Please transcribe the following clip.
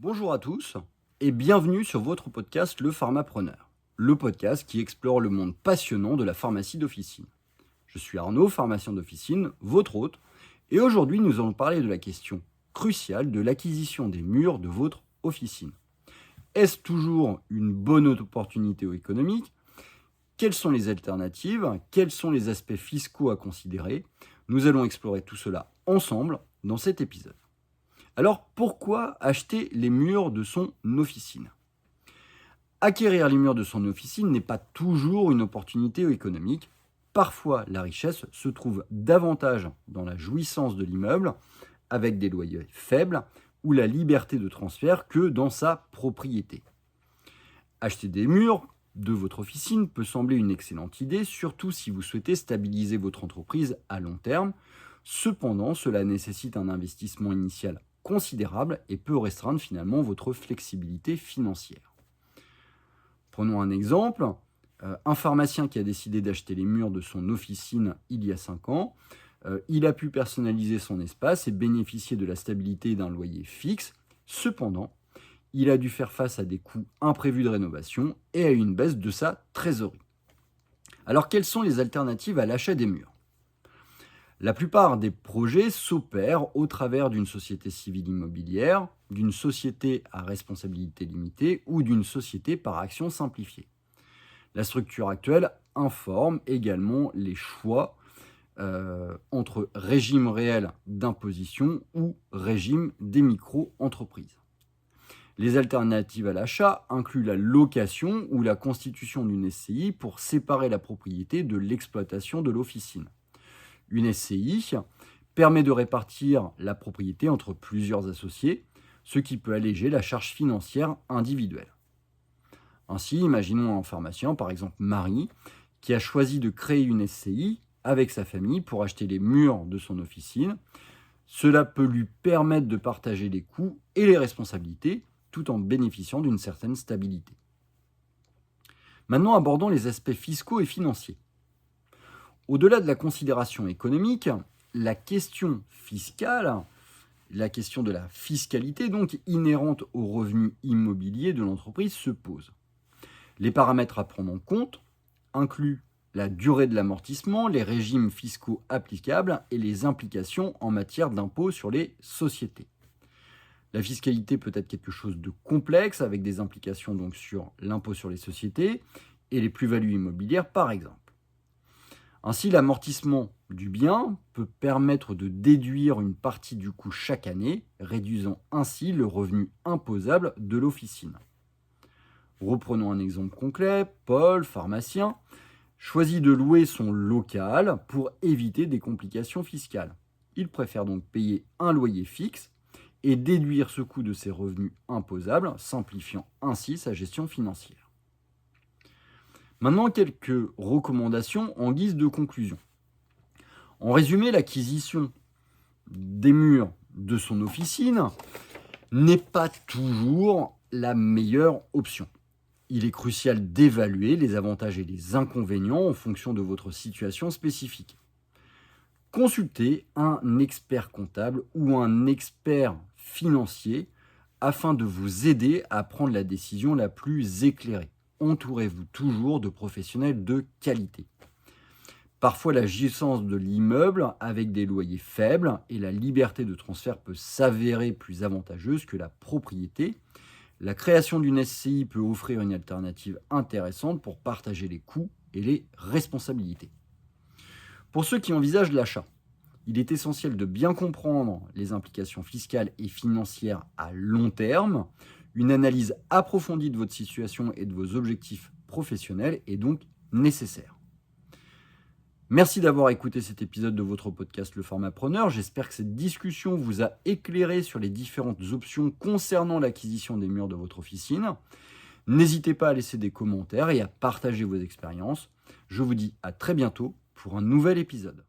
Bonjour à tous et bienvenue sur votre podcast Le Pharmapreneur, le podcast qui explore le monde passionnant de la pharmacie d'officine. Je suis Arnaud, pharmacien d'officine, votre hôte, et aujourd'hui nous allons parler de la question cruciale de l'acquisition des murs de votre officine. Est-ce toujours une bonne opportunité économique ? Quelles sont les alternatives ? Quels sont les aspects fiscaux à considérer ? Nous allons explorer tout cela ensemble dans cet épisode. Alors, pourquoi acheter les murs de son officine ? Acquérir les murs de son officine n'est pas toujours une opportunité économique. Parfois, la richesse se trouve davantage dans la jouissance de l'immeuble, avec des loyers faibles, ou la liberté de transfert que dans sa propriété. Acheter des murs de votre officine peut sembler une excellente idée, surtout si vous souhaitez stabiliser votre entreprise à long terme. Cependant, cela nécessite un investissement initial considérable et peut restreindre finalement votre flexibilité financière. Prenons un exemple, un pharmacien qui a décidé d'acheter les murs de son officine il y a 5 ans, il a pu personnaliser son espace et bénéficier de la stabilité d'un loyer fixe. Cependant, il a dû faire face à des coûts imprévus de rénovation et à une baisse de sa trésorerie. Alors, quelles sont les alternatives à l'achat des murs ? La plupart des projets s'opèrent au travers d'une société civile immobilière, d'une société à responsabilité limitée ou d'une société par action simplifiée. La structure actuelle informe également les choix entre régime réel d'imposition ou régime des micro-entreprises. Les alternatives à l'achat incluent la location ou la constitution d'une SCI pour séparer la propriété de l'exploitation de l'officine. Une SCI permet de répartir la propriété entre plusieurs associés, ce qui peut alléger la charge financière individuelle. Ainsi, imaginons un pharmacien, par exemple Marie, qui a choisi de créer une SCI avec sa famille pour acheter les murs de son officine. Cela peut lui permettre de partager les coûts et les responsabilités tout en bénéficiant d'une certaine stabilité. Maintenant, abordons les aspects fiscaux et financiers. Au-delà de la considération économique, la question fiscale, la question de la fiscalité donc inhérente aux revenus immobiliers de l'entreprise se pose. Les paramètres à prendre en compte incluent la durée de l'amortissement, les régimes fiscaux applicables et les implications en matière d'impôt sur les sociétés. La fiscalité peut être quelque chose de complexe avec des implications donc sur l'impôt sur les sociétés et les plus-values immobilières par exemple. Ainsi, l'amortissement du bien peut permettre de déduire une partie du coût chaque année, réduisant ainsi le revenu imposable de l'officine. Reprenons un exemple concret. Paul, pharmacien, choisit de louer son local pour éviter des complications fiscales. Il préfère donc payer un loyer fixe et déduire ce coût de ses revenus imposables, simplifiant ainsi sa gestion financière. Maintenant, quelques recommandations en guise de conclusion. En résumé, l'acquisition des murs de son officine n'est pas toujours la meilleure option. Il est crucial d'évaluer les avantages et les inconvénients en fonction de votre situation spécifique. Consultez un expert comptable ou un expert financier afin de vous aider à prendre la décision la plus éclairée. Entourez-vous toujours de professionnels de qualité. Parfois, la jouissance de l'immeuble avec des loyers faibles et la liberté de transfert peut s'avérer plus avantageuse que la propriété. La création d'une SCI peut offrir une alternative intéressante pour partager les coûts et les responsabilités. Pour ceux qui envisagent l'achat, il est essentiel de bien comprendre les implications fiscales et financières à long terme. Une analyse approfondie de votre situation et de vos objectifs professionnels est donc nécessaire. Merci d'avoir écouté cet épisode de votre podcast Le Pharmapreneur. J'espère que cette discussion vous a éclairé sur les différentes options concernant l'acquisition des murs de votre officine. N'hésitez pas à laisser des commentaires et à partager vos expériences. Je vous dis à très bientôt pour un nouvel épisode.